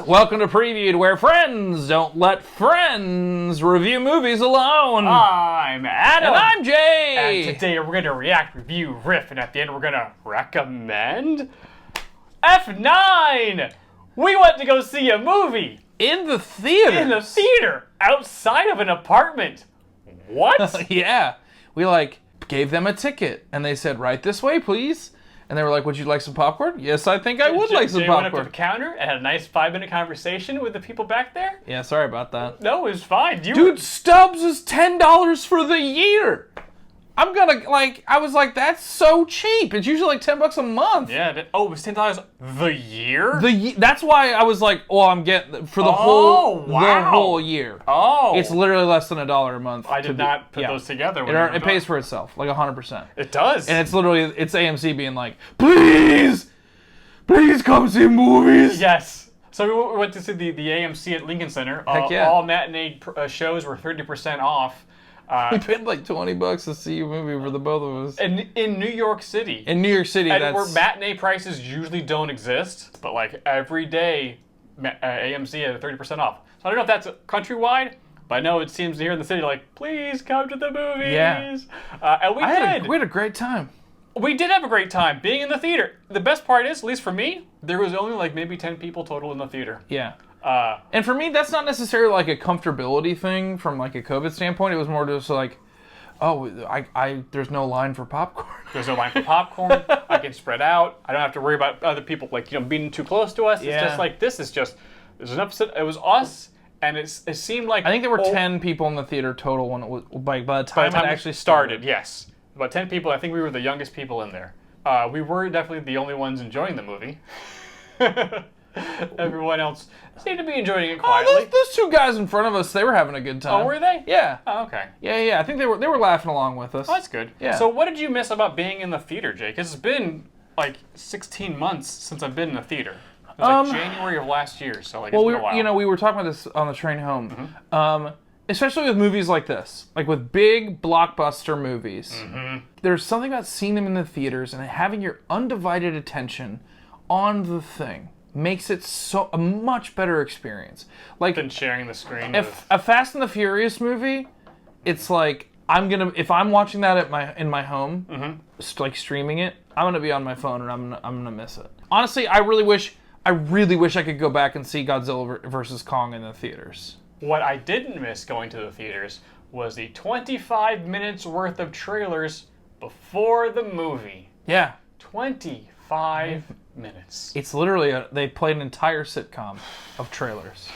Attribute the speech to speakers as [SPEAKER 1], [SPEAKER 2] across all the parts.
[SPEAKER 1] Welcome to Previewed, where friends don't let friends review movies alone.
[SPEAKER 2] I'm Adam.
[SPEAKER 1] And I'm Jay.
[SPEAKER 2] And today we're going to react, review, riff, and at the end we're going to recommend F9. We went to go see a movie.
[SPEAKER 1] In the theater.
[SPEAKER 2] In the theater. Outside of an apartment. What?
[SPEAKER 1] Yeah. We gave them a ticket and they said, right this way, please. And they were like, would you like some popcorn? Yes, I think I would like some
[SPEAKER 2] Jay
[SPEAKER 1] popcorn.
[SPEAKER 2] went up to the counter and had a nice 5-minute conversation with the people back there.
[SPEAKER 1] Yeah, sorry about that.
[SPEAKER 2] No, it was fine.
[SPEAKER 1] Dude, Stubbs is $10 for the year. I'm gonna, I was like, that's so cheap. It's usually $10 a month.
[SPEAKER 2] Yeah, it was $10 the year?
[SPEAKER 1] That's why I was like, well, I'm getting, for the whole year.
[SPEAKER 2] Oh.
[SPEAKER 1] It's literally less than $1 a month.
[SPEAKER 2] I did not put those together.
[SPEAKER 1] It pays for itself, 100%.
[SPEAKER 2] It does.
[SPEAKER 1] And it's literally, it's AMC being like, please come see movies.
[SPEAKER 2] Yes. So we went to see the AMC at Lincoln Center.
[SPEAKER 1] Heck yeah.
[SPEAKER 2] All matinee shows were 30% off.
[SPEAKER 1] We paid $20 to see a movie for the both of us.
[SPEAKER 2] In New York City.
[SPEAKER 1] In New York City,
[SPEAKER 2] and where matinee prices usually don't exist, but every day, AMC had 30% off. So I don't know if that's countrywide, but I know it seems here in the city, please come to the movies.
[SPEAKER 1] Yeah.
[SPEAKER 2] And we did.
[SPEAKER 1] We had a great time.
[SPEAKER 2] We did have a great time being in the theater. The best part is, at least for me, there was only maybe 10 people total in the theater.
[SPEAKER 1] Yeah. And for me, that's not necessarily a comfortability thing from a COVID standpoint. It was more just there's no line for popcorn.
[SPEAKER 2] There's no line for popcorn. I can spread out. I don't have to worry about other people being too close to us.
[SPEAKER 1] Yeah.
[SPEAKER 2] It's just there's enough. It was us, and it seemed like
[SPEAKER 1] I think there were 10 people in the theater total when it was by the time it actually
[SPEAKER 2] started. Yes, about 10 people. I think we were the youngest people in there. We were definitely the only ones enjoying the movie. Everyone else seemed to be enjoying it quietly.
[SPEAKER 1] Those two guys in front of us, they were having a good time.
[SPEAKER 2] Oh, were they?
[SPEAKER 1] Yeah.
[SPEAKER 2] Oh, okay.
[SPEAKER 1] Yeah. I think they were laughing along with us.
[SPEAKER 2] Oh, that's good.
[SPEAKER 1] Yeah.
[SPEAKER 2] So what did you miss about being in the theater, Jake? Because it's been 16 months since I've been in the theater. It was January of last year, so it's been a while.
[SPEAKER 1] We were talking about this on the train home. Mm-hmm. Especially with movies like this, with big blockbuster movies. Mm-hmm. There's something about seeing them in the theaters and having your undivided attention on the thing. Makes it a much better experience.
[SPEAKER 2] Than sharing the screen.
[SPEAKER 1] If a Fast and the Furious movie, it's if I'm watching that in my home, mm-hmm. Streaming it, I'm gonna be on my phone and I'm gonna miss it. Honestly, I really wish I could go back and see Godzilla vs. Kong in the theaters.
[SPEAKER 2] What I didn't miss going to the theaters was the 25 minutes worth of trailers before the movie.
[SPEAKER 1] Yeah.
[SPEAKER 2] 25 minutes.
[SPEAKER 1] It's literally they played an entire sitcom of trailers.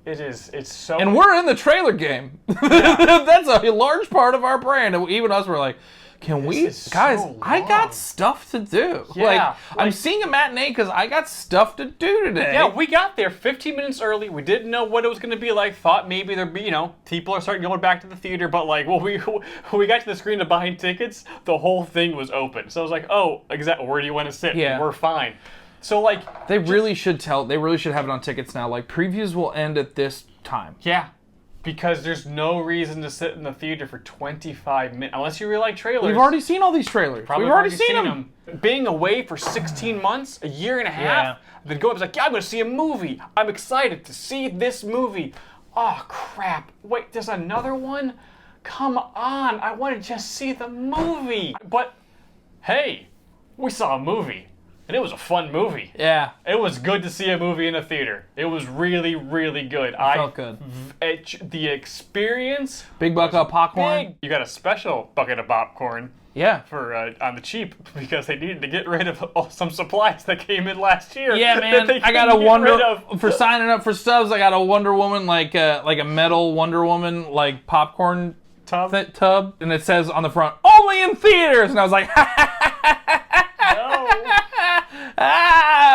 [SPEAKER 2] It's so...
[SPEAKER 1] And we're in the trailer game. Yeah. That's a large part of our brand. And even us were like, guys, I got stuff to do.
[SPEAKER 2] Yeah,
[SPEAKER 1] I'm seeing a matinee because I got stuff to do today.
[SPEAKER 2] Yeah, we got there 15 minutes early. We didn't know what it was going to be like. Thought maybe there'd be, people are starting going back to the theater. But when we got to the screen to buy tickets, the whole thing was open. So I was like, oh, exactly. Where do you want to sit?
[SPEAKER 1] Yeah.
[SPEAKER 2] We're fine. So
[SPEAKER 1] they really should have it on tickets now. Previews will end at this time.
[SPEAKER 2] Yeah. Because there's no reason to sit in the theater for 25 minutes, unless you really like trailers.
[SPEAKER 1] We've already seen all these trailers. We've already seen them.
[SPEAKER 2] Being away for 16 months, a year and a half, then go up and I'm going to see a movie. I'm excited to see this movie. Oh, crap. Wait, there's another one? Come on. I want to just see the movie. But, hey, we saw a movie. And it was a fun movie.
[SPEAKER 1] Yeah.
[SPEAKER 2] It was good to see a movie in a theater. It was really, really good.
[SPEAKER 1] It felt good.
[SPEAKER 2] The experience...
[SPEAKER 1] Big bucket of popcorn.
[SPEAKER 2] You got a special bucket of popcorn.
[SPEAKER 1] Yeah.
[SPEAKER 2] For on the cheap, because they needed to get rid of some supplies that came in last year.
[SPEAKER 1] Yeah, man. I got for signing up for Stubbs, I got a Wonder Woman, like a metal Wonder Woman, popcorn tub. And it says on the front, only in theaters! And I was like,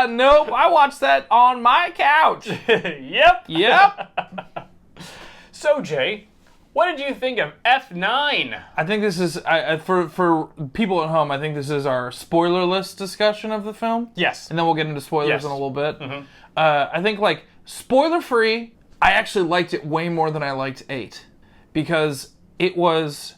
[SPEAKER 1] nope, I watched that on my couch. Yep.
[SPEAKER 2] So, Jay, what did you think of F9?
[SPEAKER 1] I think this is, for people at home, I think this is our spoiler-less discussion of the film.
[SPEAKER 2] Yes.
[SPEAKER 1] And then we'll get into spoilers in a little bit.
[SPEAKER 2] Mm-hmm.
[SPEAKER 1] I think, spoiler-free, I actually liked it way more than I liked 8. Because it was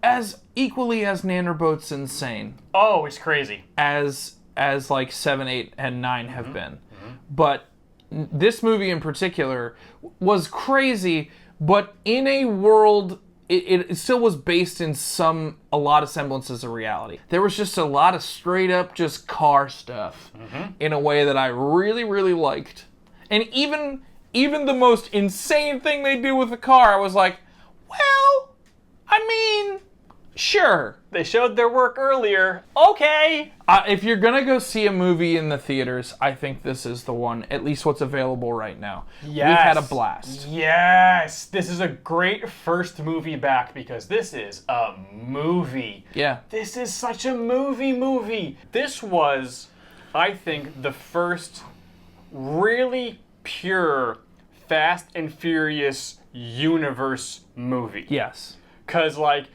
[SPEAKER 1] as equally as Nannerboat's insane.
[SPEAKER 2] Oh, it's crazy.
[SPEAKER 1] As 7, 8, and 9 have been. Mm-hmm. But this movie in particular was crazy, but in a world, it still was based in a lot of semblances of reality. There was just a lot of straight up just car stuff in a way that I really, really liked. And even the most insane thing they do with the car, I was like, well, I mean, sure.
[SPEAKER 2] They showed their work earlier. Okay.
[SPEAKER 1] If you're going to go see a movie in the theaters, I think this is the one, at least what's available right now.
[SPEAKER 2] Yes.
[SPEAKER 1] We've had a blast.
[SPEAKER 2] Yes. This is a great first movie back because this is a movie.
[SPEAKER 1] Yeah.
[SPEAKER 2] This is such a movie. This was, I think, the first really pure Fast and Furious universe movie.
[SPEAKER 1] Yes.
[SPEAKER 2] Because, like,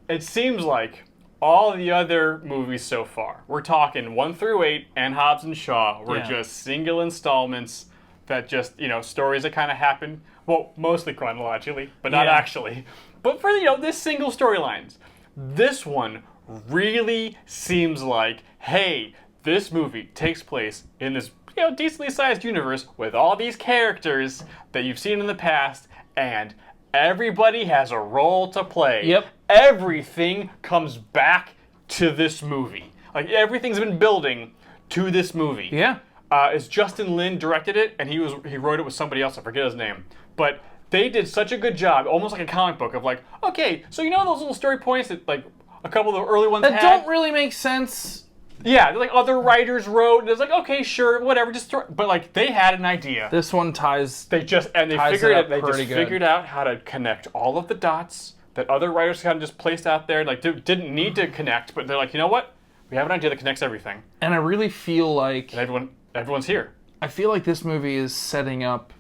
[SPEAKER 2] it seems like all the other movies so far, we're talking 1 through 8 and Hobbs and Shaw, were just single installments that just, stories that kind of happen, well, mostly chronologically, but not actually. But for, this single storylines. This one really seems like, hey, this movie takes place in this, decently sized universe with all these characters that you've seen in the past, and everybody has a role to play.
[SPEAKER 1] Yep.
[SPEAKER 2] Everything comes back to this movie. Like, everything's been building to this movie.
[SPEAKER 1] Yeah.
[SPEAKER 2] It's Justin Lin directed it, and he wrote it with somebody else. I forget his name. But they did such a good job, almost like a comic book, of like, okay, so those little story points that, like, a couple of the early ones
[SPEAKER 1] that don't really make sense.
[SPEAKER 2] Yeah, like other writers wrote, and it's like, okay, sure, whatever, just throw. But like, they had an idea.
[SPEAKER 1] This one ties.
[SPEAKER 2] They figured out how to connect all of the dots that other writers kind of just placed out there. Like, didn't need to connect, but they're like, you know what? We have an idea that connects everything.
[SPEAKER 1] And I really feel like
[SPEAKER 2] everyone's here.
[SPEAKER 1] I feel like this movie is setting up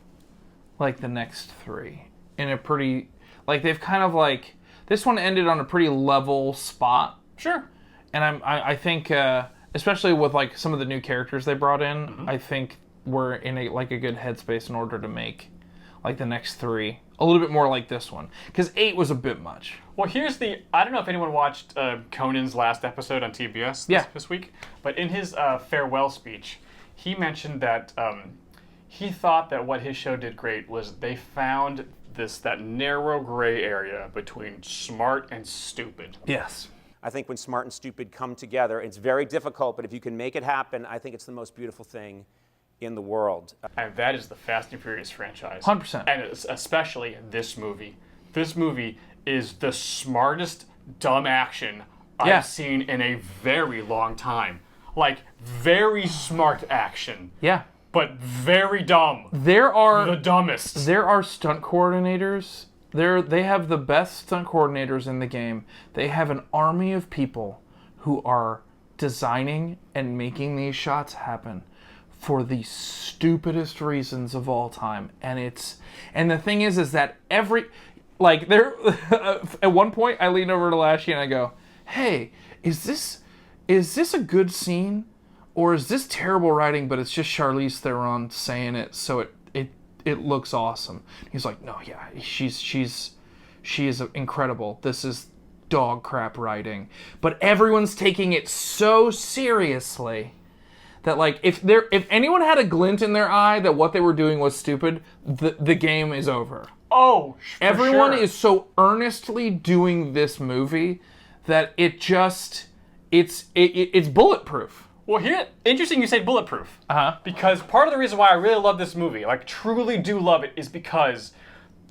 [SPEAKER 1] like the next 3 in a pretty, like, they've kind of like, this one ended on a pretty level spot.
[SPEAKER 2] Sure.
[SPEAKER 1] And I think, especially with like some of the new characters they brought in, I think we're in a good headspace in order to make like the next 3 a little bit more like this one. Because 8 was a bit much.
[SPEAKER 2] Well, I don't know if anyone watched Conan's last episode on TBS this week, but in his farewell speech, he mentioned that he thought that what his show did great was they found that narrow gray area between smart and stupid.
[SPEAKER 1] Yes.
[SPEAKER 3] I think when smart and stupid come together, it's very difficult, but if you can make it happen, I think it's the most beautiful thing in the world.
[SPEAKER 2] And that is the Fast and Furious franchise.
[SPEAKER 1] 100%.
[SPEAKER 2] And especially this movie. This movie is the smartest dumb action I've seen in a very long time. Like, very smart action.
[SPEAKER 1] Yeah.
[SPEAKER 2] But very dumb. The dumbest.
[SPEAKER 1] There are stunt coordinators. They have the best stunt coordinators in the game. They have an army of people who are designing and making these shots happen for the stupidest reasons of all time. And the thing is that at one point I lean over to Lashy and I go, "Hey, is this a good scene, or is this terrible writing? But it's just Charlize Theron saying it, so it looks awesome." He's like, "No, yeah, she is incredible. This is dog crap writing." But everyone's taking it so seriously that, like, if anyone had a glint in their eye that what they were doing was stupid, the game is over.
[SPEAKER 2] Oh,
[SPEAKER 1] everyone is so earnestly doing this movie that it's bulletproof.
[SPEAKER 2] Well, interesting you say bulletproof.
[SPEAKER 1] Because
[SPEAKER 2] part of the reason why I really love this movie, like truly do love it, is because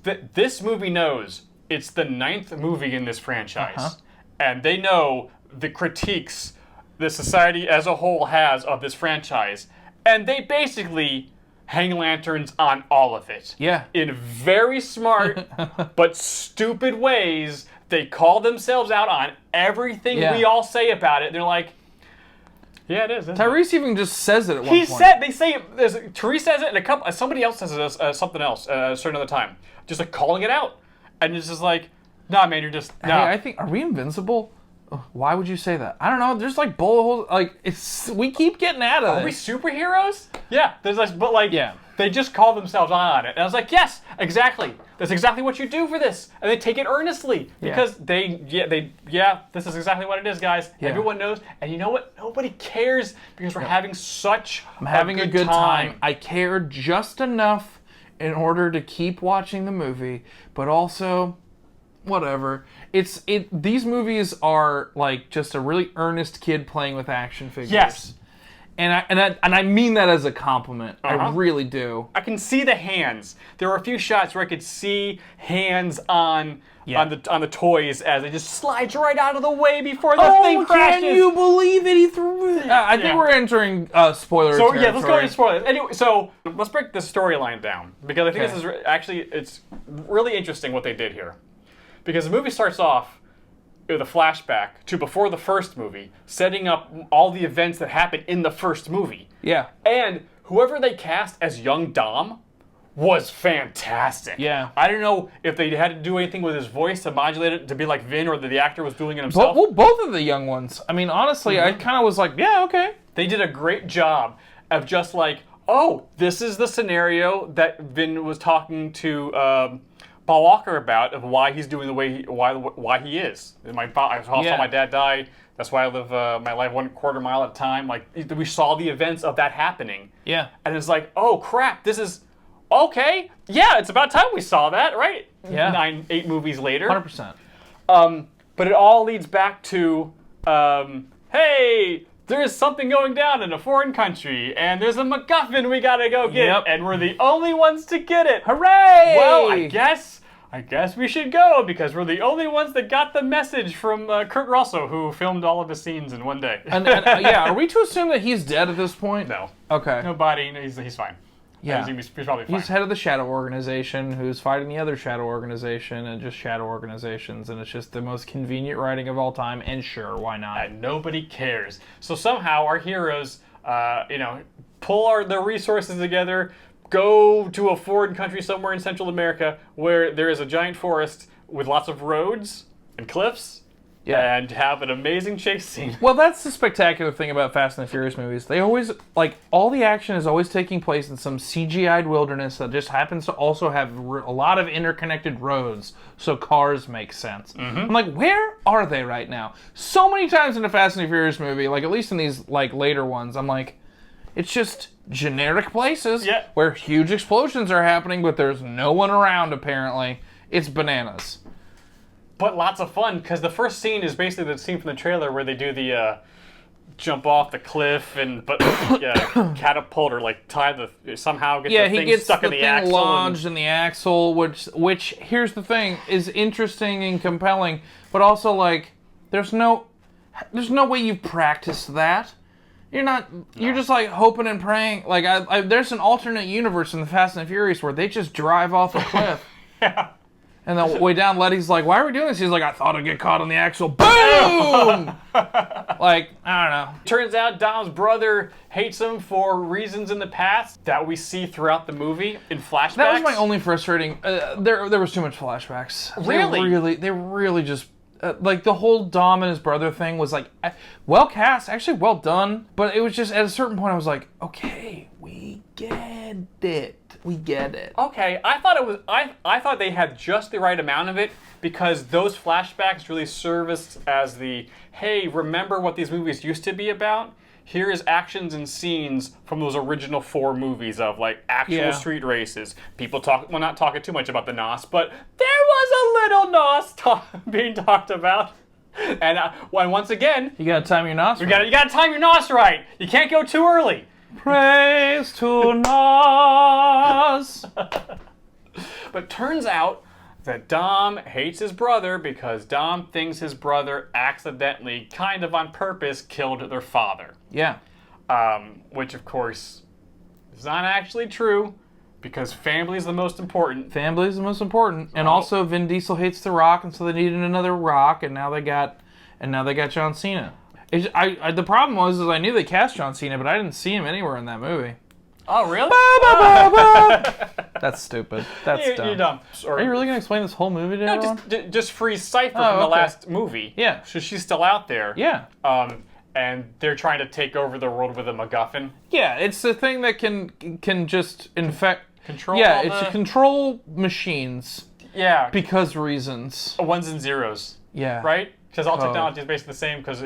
[SPEAKER 2] this movie knows it's the 9th movie in this franchise. And they know the critiques the society as a whole has of this franchise. And they basically hang lanterns on all of it.
[SPEAKER 1] Yeah.
[SPEAKER 2] In very smart but stupid ways, they call themselves out on everything we all say about it. They're like, yeah, it is.
[SPEAKER 1] Tyrese even just says it at one point.
[SPEAKER 2] Therese says it, and somebody else says it something else at a certain other time. Just like calling it out. And it's just like, nah, man, you're just, nah.
[SPEAKER 1] Hey, I think, are we invincible? Why would you say that? I don't know. There's like bullet holes. Like, we keep getting out of it.
[SPEAKER 2] Are we superheroes? Yeah. There's like, but like, They just call themselves on it. And I was like, yes, exactly. That's exactly what you do for this. And they take it earnestly because this is exactly what it is, guys.
[SPEAKER 1] Yeah.
[SPEAKER 2] Everyone knows. And you know what? Nobody cares because we're having such
[SPEAKER 1] I'm having a good time. I care just enough in order to keep watching the movie, but also whatever. These movies are like just a really earnest kid playing with action figures.
[SPEAKER 2] Yes.
[SPEAKER 1] And I mean that as a compliment. I really do.
[SPEAKER 2] I can see the hands. There were a few shots where I could see hands on the toys as it just slides right out of the way before the thing crashes.
[SPEAKER 1] Can you believe it? He threw it. I think we're entering spoiler territory.
[SPEAKER 2] Yeah, let's go into spoilers. Anyway, so let's break the storyline down because I think this is it's really interesting what they did here. Because the movie starts off with a flashback to before the first movie, setting up all the events that happened in the first movie.
[SPEAKER 1] Yeah.
[SPEAKER 2] And whoever they cast as young Dom was fantastic.
[SPEAKER 1] Yeah.
[SPEAKER 2] I don't know if they had to do anything with his voice to modulate it to be like Vin, or that the actor was doing it himself.
[SPEAKER 1] Well, both of the young ones. I mean, honestly, I kind of was like, yeah, okay.
[SPEAKER 2] They did a great job of just like, oh, this is the scenario that Vin was talking to Paul Walker about, of why he's doing the way why he is. I saw my dad die. That's why I live my life 1/4 mile at a time. Like, we saw the events of that happening.
[SPEAKER 1] Yeah.
[SPEAKER 2] And it's like, oh crap, this is okay. Yeah, it's about time we saw that, right?
[SPEAKER 1] Yeah.
[SPEAKER 2] 8 movies later.
[SPEAKER 1] 100%.
[SPEAKER 2] But it all leads back to, hey, there's something going down in a foreign country, and there's a MacGuffin we gotta go get, and we're the only ones to get it.
[SPEAKER 1] Hooray!
[SPEAKER 2] Well, I guess we should go because we're the only ones that got the message from Kurt Russell, who filmed all of his scenes in one day.
[SPEAKER 1] and are we to assume that he's dead at this point?
[SPEAKER 2] No.
[SPEAKER 1] Okay.
[SPEAKER 2] Nobody. He's fine.
[SPEAKER 1] Yeah.
[SPEAKER 2] He's probably fine.
[SPEAKER 1] He's head of the Shadow Organization, who's fighting the other Shadow Organization and just Shadow Organizations, and it's just the most convenient writing of all time, and sure, why not?
[SPEAKER 2] And nobody cares. So somehow our heroes, pull their resources together, go to a foreign country somewhere in Central America where there is a giant forest with lots of roads and cliffs, and have an amazing chase scene.
[SPEAKER 1] Well, that's the spectacular thing about Fast and the Furious movies. They always, all the action is always taking place in some CGI'd wilderness that just happens to also have a lot of interconnected roads, so cars make sense. I'm like, where are they right now? So many times in a Fast and the Furious movie, at least in these, later ones, I'm like, it's just generic places where huge explosions are happening, but there's no one around, apparently. It's bananas.
[SPEAKER 2] But lots of fun, because the first scene is basically the scene from the trailer where they do the jump off the cliff and catapult or somehow get the thing stuck in the axle.
[SPEAKER 1] Lodged in the axle, which here's the thing, is interesting and compelling, but also there's no way you've practiced that. You're just hoping and praying. There's an alternate universe in the Fast and the Furious where they just drive off a cliff.
[SPEAKER 2] Yeah.
[SPEAKER 1] And the way down, Letty's like, why are we doing this? He's like, I thought I'd get caught on the axle. Boom! I don't know.
[SPEAKER 2] Turns out Dom's brother hates him for reasons in the past that we see throughout the movie in flashbacks.
[SPEAKER 1] That was my only frustrating. There was too much flashbacks.
[SPEAKER 2] Really?
[SPEAKER 1] They really just... the whole Dom and his brother thing was well cast, actually well done, but it was just at a certain point I was like, okay, we get it.
[SPEAKER 2] Okay, I thought they had just the right amount of it because those flashbacks really serviced as the, hey, remember what these movies used to be about? Here is actions and scenes from those original 4 movies of actual street races. People not talking too much about the NOS, but there was a little NOS being talked about. And once again,
[SPEAKER 1] you gotta time your NOS.
[SPEAKER 2] You gotta time your NOS right. You can't go too early.
[SPEAKER 1] Praise to NOS.
[SPEAKER 2] But turns out that Dom hates his brother because Dom thinks his brother accidentally, kind of on purpose, killed their father.
[SPEAKER 1] Yeah.
[SPEAKER 2] Which, of course, is not actually true because family is the most important.
[SPEAKER 1] Family is the most important. And also Vin Diesel hates The Rock, and so they needed another Rock, and now they got John Cena. The problem was I knew they cast John Cena, but I didn't see him anywhere in that movie.
[SPEAKER 2] Oh, really?
[SPEAKER 1] That's stupid. That's dumb.
[SPEAKER 2] You're dumb.
[SPEAKER 1] Are you really going to explain this whole movie to everyone?
[SPEAKER 2] Just freeze Cypher from the last movie.
[SPEAKER 1] Yeah.
[SPEAKER 2] So she's still out there.
[SPEAKER 1] Yeah.
[SPEAKER 2] and they're trying to take over the world with a MacGuffin.
[SPEAKER 1] Yeah, it's the thing that can just infect.
[SPEAKER 2] Control.
[SPEAKER 1] Yeah, it's to control machines.
[SPEAKER 2] Yeah.
[SPEAKER 1] Because reasons.
[SPEAKER 2] Ones and zeros.
[SPEAKER 1] Yeah.
[SPEAKER 2] Right? Because all technology is basically the same. Because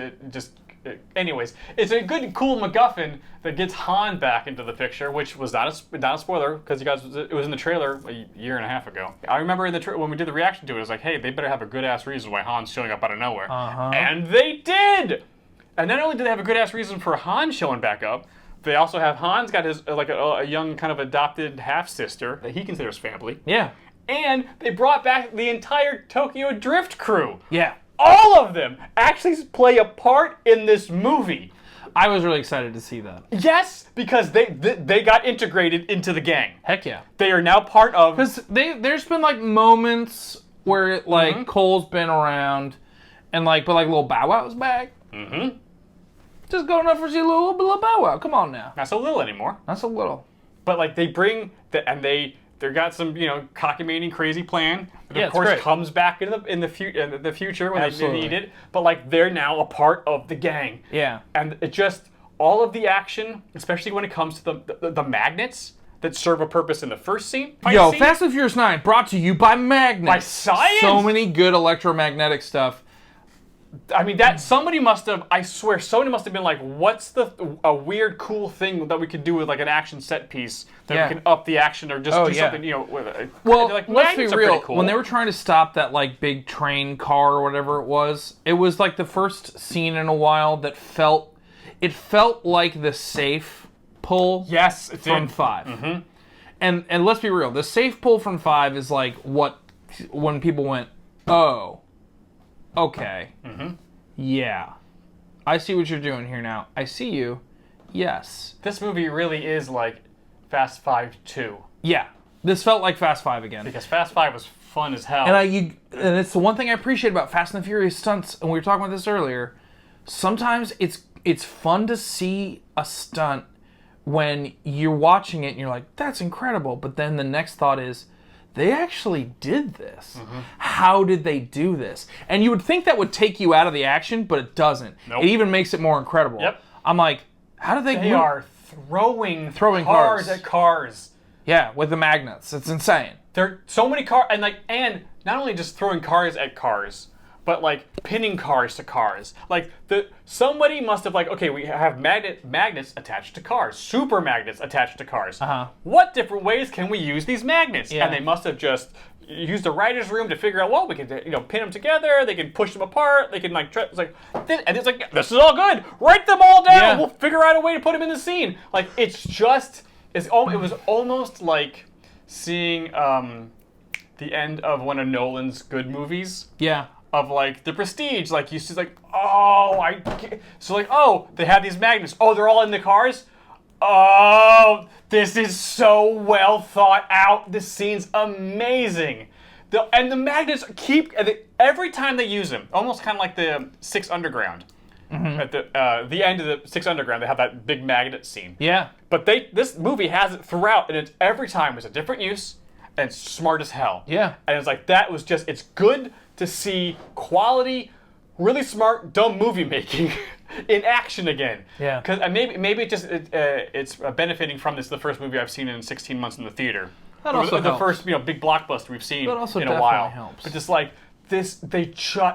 [SPEAKER 2] anyways, it's a good, cool MacGuffin that gets Han back into the picture, which was not a spoiler because it was in the trailer a year and a half ago. I remember in when we did the reaction to it, it was like, hey, they better have a good ass reason why Han's showing up out of nowhere, and they did. And not only did they have a good ass reason for Han showing back up, they also have Han's got his a young kind of adopted half sister that he considers family.
[SPEAKER 1] Yeah.
[SPEAKER 2] And they brought back the entire Tokyo Drift crew.
[SPEAKER 1] Yeah.
[SPEAKER 2] All of them actually play a part in this movie.
[SPEAKER 1] I was really excited to see that.
[SPEAKER 2] Yes, because they got integrated into the gang.
[SPEAKER 1] Heck yeah.
[SPEAKER 2] They are now part of...
[SPEAKER 1] Because there's been like moments where Cole's been around and but little Bow Wow's back.
[SPEAKER 2] Mm-hmm.
[SPEAKER 1] Just good enough for see little Bow Wow. Come on now.
[SPEAKER 2] Not so little anymore.
[SPEAKER 1] Not so little.
[SPEAKER 2] But they bring they got some cockamamie crazy plan that
[SPEAKER 1] Yeah,
[SPEAKER 2] of course
[SPEAKER 1] great.
[SPEAKER 2] comes back in the future when
[SPEAKER 1] Absolutely.
[SPEAKER 2] they need it. But they're now a part of the gang.
[SPEAKER 1] Yeah.
[SPEAKER 2] And it just all of the action, especially when it comes to the magnets that serve a purpose in the first scene.
[SPEAKER 1] Yo, Fast and Furious 9 brought to you by magnets.
[SPEAKER 2] By science.
[SPEAKER 1] So many good electromagnetic stuff.
[SPEAKER 2] I mean, somebody must have been like, what's a weird, cool thing that we could do with an action set piece that we can up the action or just do something, with it.
[SPEAKER 1] Well, let's be
[SPEAKER 2] magnets are
[SPEAKER 1] real.
[SPEAKER 2] pretty cool.
[SPEAKER 1] When they were trying to stop that big train car or whatever it was the first scene in a while that felt like the safe pull.
[SPEAKER 2] Yes, it
[SPEAKER 1] from
[SPEAKER 2] did.
[SPEAKER 1] 5.
[SPEAKER 2] Mm-hmm.
[SPEAKER 1] And let's be real, the safe pull from 5 is when people went, oh. Okay.
[SPEAKER 2] Mm-hmm.
[SPEAKER 1] Yeah. I see what you're doing here now. I see you. Yes.
[SPEAKER 2] This movie really is like Fast 5 2.
[SPEAKER 1] Yeah. This felt like Fast 5 again.
[SPEAKER 2] Because Fast 5 was fun as hell.
[SPEAKER 1] And it's the one thing I appreciate about Fast and the Furious stunts, and we were talking about this earlier. Sometimes it's fun to see a stunt when you're watching it and you're like, that's incredible. But then the next thought is, they actually did this. Mm-hmm. How did they do this? And you would think that would take you out of the action, but it doesn't.
[SPEAKER 2] Nope.
[SPEAKER 1] It even makes it more incredible.
[SPEAKER 2] Yep.
[SPEAKER 1] I'm like, how did they
[SPEAKER 2] They are throwing
[SPEAKER 1] cars
[SPEAKER 2] at cars.
[SPEAKER 1] Yeah, with the magnets. It's insane.
[SPEAKER 2] There are so many cars, and not only just throwing cars at cars, but pinning cars to cars. Somebody must have okay, we have magnets attached to cars, super magnets attached to cars. What different ways can we use these magnets?
[SPEAKER 1] Yeah.
[SPEAKER 2] And they must have just used the writer's room to figure out, well, we can pin them together, they can push them apart, they can this is all good. Write them all down.
[SPEAKER 1] Yeah.
[SPEAKER 2] We'll figure out a way to put them in the scene. It was almost like seeing the end of one of Nolan's good movies.
[SPEAKER 1] Yeah.
[SPEAKER 2] Of The Prestige, you see, they have these magnets. Oh, they're all in the cars. Oh, this is so well thought out. This scene's amazing. And the magnets every time they use them, almost kind of like the 6 Underground. Mm-hmm. At the end of the 6 Underground, they have that big magnet scene.
[SPEAKER 1] Yeah.
[SPEAKER 2] But this movie has it throughout, and every time it's a different use, and it's smart as hell.
[SPEAKER 1] Yeah.
[SPEAKER 2] And it's it's good to see quality, really smart, dumb movie making in action again.
[SPEAKER 1] Yeah.
[SPEAKER 2] Because maybe it's benefiting from this. The first movie I've seen in 16 months in the theater.
[SPEAKER 1] That also
[SPEAKER 2] the
[SPEAKER 1] helps.
[SPEAKER 2] First big blockbuster we've seen
[SPEAKER 1] That also
[SPEAKER 2] in a
[SPEAKER 1] definitely
[SPEAKER 2] while.
[SPEAKER 1] helps.
[SPEAKER 2] But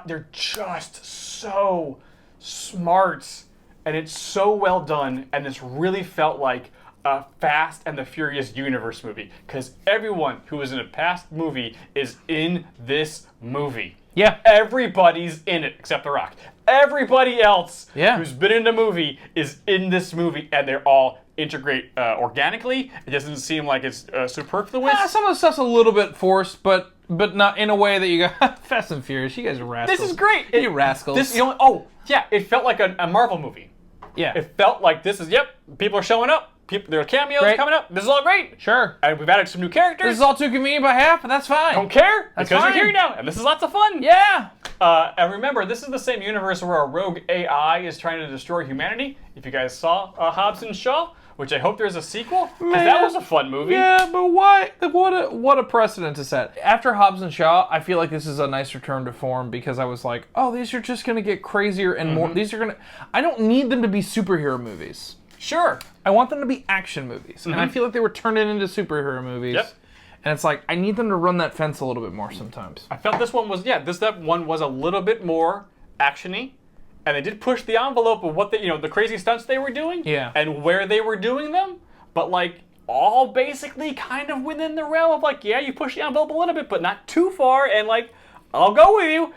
[SPEAKER 2] they're just so smart, and it's so well done, and this really felt like a Fast and the Furious universe movie, because everyone who was in a past movie is in this movie.
[SPEAKER 1] Yeah.
[SPEAKER 2] Everybody's in it except The Rock. Everybody else who's been in a movie is in this movie, and they're all integrate organically. It doesn't seem like it's superfluous.
[SPEAKER 1] Some of the stuff's a little bit forced, but not in a way that you go, Fast and Furious, you guys are rascals.
[SPEAKER 2] This is great.
[SPEAKER 1] You rascals.
[SPEAKER 2] It felt like a Marvel movie.
[SPEAKER 1] Yeah.
[SPEAKER 2] It felt like this is, people are showing up. There are cameos coming up. This is all great.
[SPEAKER 1] Sure.
[SPEAKER 2] And we've added some new characters.
[SPEAKER 1] This is all too convenient by half, but that's fine.
[SPEAKER 2] Don't care,
[SPEAKER 1] That's
[SPEAKER 2] because
[SPEAKER 1] fine.
[SPEAKER 2] you're here now, and this is lots of fun.
[SPEAKER 1] Yeah.
[SPEAKER 2] And remember, this is the same universe where a rogue AI is trying to destroy humanity. If you guys saw Hobbs and Shaw, which I hope there's a sequel, because that was a fun movie.
[SPEAKER 1] Yeah, but why? What a precedent to set. After Hobbs and Shaw, I feel like this is a nice return to form because I was like, oh, these are just going to get crazier and more. These are going to... I don't need them to be superhero movies.
[SPEAKER 2] Sure.
[SPEAKER 1] I want them to be action movies. And I feel like they were turning into superhero movies.
[SPEAKER 2] Yep.
[SPEAKER 1] And it's like, I need them to run that fence a little bit more sometimes.
[SPEAKER 2] I felt this one was, that one was a little bit more action-y. And they did push the envelope of what the crazy stunts they were doing.
[SPEAKER 1] Yeah.
[SPEAKER 2] And where they were doing them. But like, all basically kind of within the realm of like, yeah, you push the envelope a little bit, but not too far. And like, I'll go with you.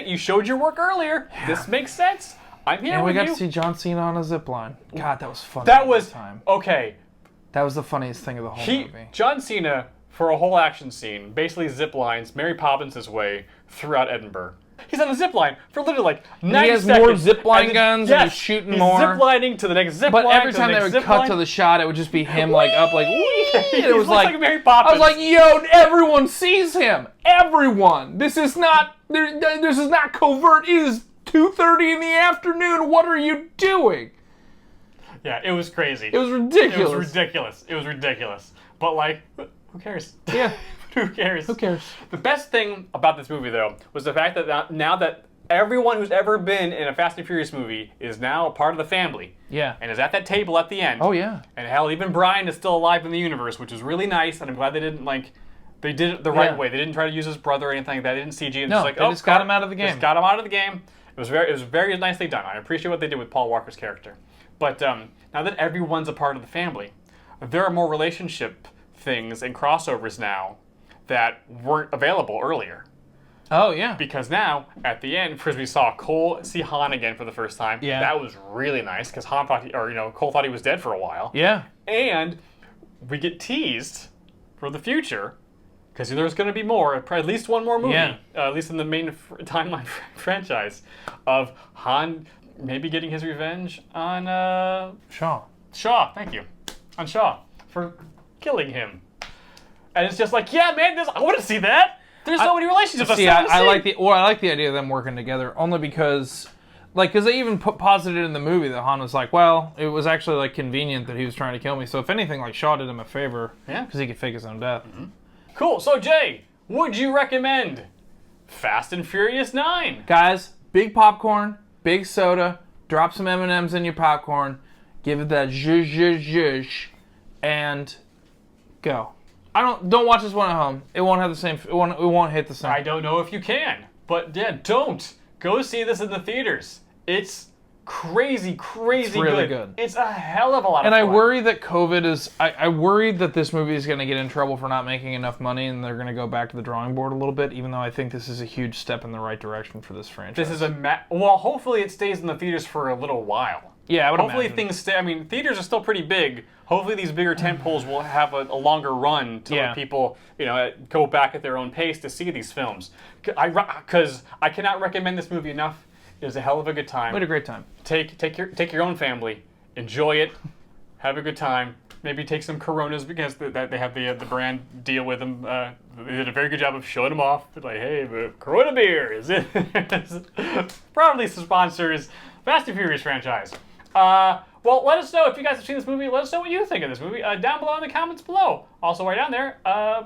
[SPEAKER 2] You showed your work earlier. Yeah. This makes sense. I'm here
[SPEAKER 1] and
[SPEAKER 2] with you.
[SPEAKER 1] And we got to see John Cena on a zipline. God, that was funny.
[SPEAKER 2] That was, okay.
[SPEAKER 1] That was the funniest thing of the whole movie.
[SPEAKER 2] John Cena, for a whole action scene, basically zip lines Mary Poppins' way throughout Edinburgh. He's on a zip line for literally like 90 seconds.
[SPEAKER 1] He has more zip line guns and he's shooting more.
[SPEAKER 2] He's zip lining to the next zip line.
[SPEAKER 1] But every time they would cut to the shot, it would just be him like up like, whee! It was like
[SPEAKER 2] Mary Poppins.
[SPEAKER 1] I was like, yo, everyone sees him. Everyone. This is not covert. It is 2:30 in the afternoon. What are you doing?
[SPEAKER 2] Yeah, it was crazy.
[SPEAKER 1] It was ridiculous.
[SPEAKER 2] It was ridiculous. But like, who cares?
[SPEAKER 1] Yeah.
[SPEAKER 2] Who cares?
[SPEAKER 1] Who cares?
[SPEAKER 2] The best thing about this movie, though, was the fact that now that everyone who's ever been in a Fast and Furious movie is now a part of the family.
[SPEAKER 1] Yeah.
[SPEAKER 2] And is at that table at the end.
[SPEAKER 1] Oh, yeah.
[SPEAKER 2] And hell, even Brian is still alive in the universe, which is really nice, and I'm glad they didn't, they did it the right way. They didn't try to use his brother or anything like that. They didn't CG and
[SPEAKER 1] they just got him out of the game.
[SPEAKER 2] Just got him out of the game. It was very nicely done. I appreciate what they did with Paul Walker's character. But now that everyone's a part of the family, there are more relationship things and crossovers now that weren't available earlier.
[SPEAKER 1] Oh, yeah.
[SPEAKER 2] Because now, at the end, because we saw Cole see Han again for the first time, that was really nice, because Cole thought he was dead for a while.
[SPEAKER 1] Yeah.
[SPEAKER 2] And we get teased for the future, because there's going to be more, at least one more movie, at least in the main timeline franchise, of Han maybe getting his revenge on...
[SPEAKER 1] Shaw.
[SPEAKER 2] Thank you. On Shaw, for killing him. And it's just like, yeah, man, I want to see that. There's so many relationships.
[SPEAKER 1] I like the idea of them working together only because they even posited in the movie that Han was like, well, it was actually like convenient that he was trying to kill me. So if anything, like Shaw did him a favor, because he could fake his own death.
[SPEAKER 2] Mm-hmm. Cool. So Jay, would you recommend Fast and Furious 9?
[SPEAKER 1] Guys, big popcorn, big soda, drop some M&Ms in your popcorn, give it that zhuzh zhuzh zhuzh, and go. Don't watch this one at home. It won't have the same. It won't hit the same.
[SPEAKER 2] I don't know if you can, but don't go see this in the theaters. It's crazy
[SPEAKER 1] it's really good.
[SPEAKER 2] It's a hell of a lot of fun.
[SPEAKER 1] And I worry that COVID is. I worry that this movie is going to get in trouble for not making enough money, and they're going to go back to the drawing board a little bit. Even though I think this is a huge step in the right direction for this franchise.
[SPEAKER 2] This is well, hopefully it stays in the theaters for a little while.
[SPEAKER 1] Yeah, I would
[SPEAKER 2] hopefully
[SPEAKER 1] imagine.
[SPEAKER 2] Things stay. I mean, theaters are still pretty big. Hopefully these bigger tentpoles will have a longer run to let people, go back at their own pace to see these films. Because I cannot recommend this movie enough. It was a hell of a good time.
[SPEAKER 1] We had a great time.
[SPEAKER 2] Take your own family, enjoy it, have a good time. Maybe take some Coronas because they have the brand deal with them. They did a very good job of showing them off. They're like, hey, the Corona beer is it? Probably sponsors Fast and Furious franchise. Well, let us know if you guys have seen this movie. Let us know what you think of this movie down below in the comments below. Also, right down there,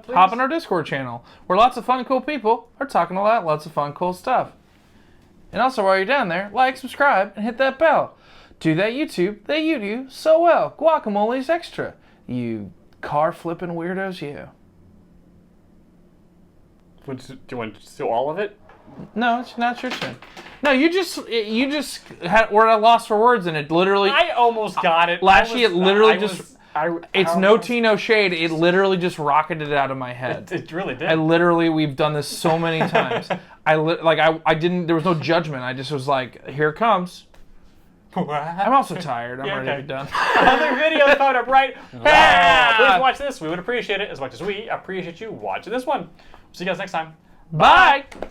[SPEAKER 2] please
[SPEAKER 1] hop on our Discord channel where lots of fun, cool people are talking about lots of fun, cool stuff. And also, while you're down there, like, subscribe, and hit that bell. Do that YouTube that you do so well. Guacamole's extra. You car-flipping weirdos, you.
[SPEAKER 2] Do you want to do all of it?
[SPEAKER 1] No, it's not your turn. No, you just were at a loss for words, and it literally...
[SPEAKER 2] I almost got it.
[SPEAKER 1] It's no tea, no shade. It literally just rocketed out of my head.
[SPEAKER 2] It really did.
[SPEAKER 1] We've done this so many times. I didn't, there was no judgment. I just was like, here it comes. I'm also tired. I'm ready to be done.
[SPEAKER 2] Another video coming up right now. Please watch this. We would appreciate it as much as we appreciate you watching this one. See you guys next time.
[SPEAKER 1] Bye.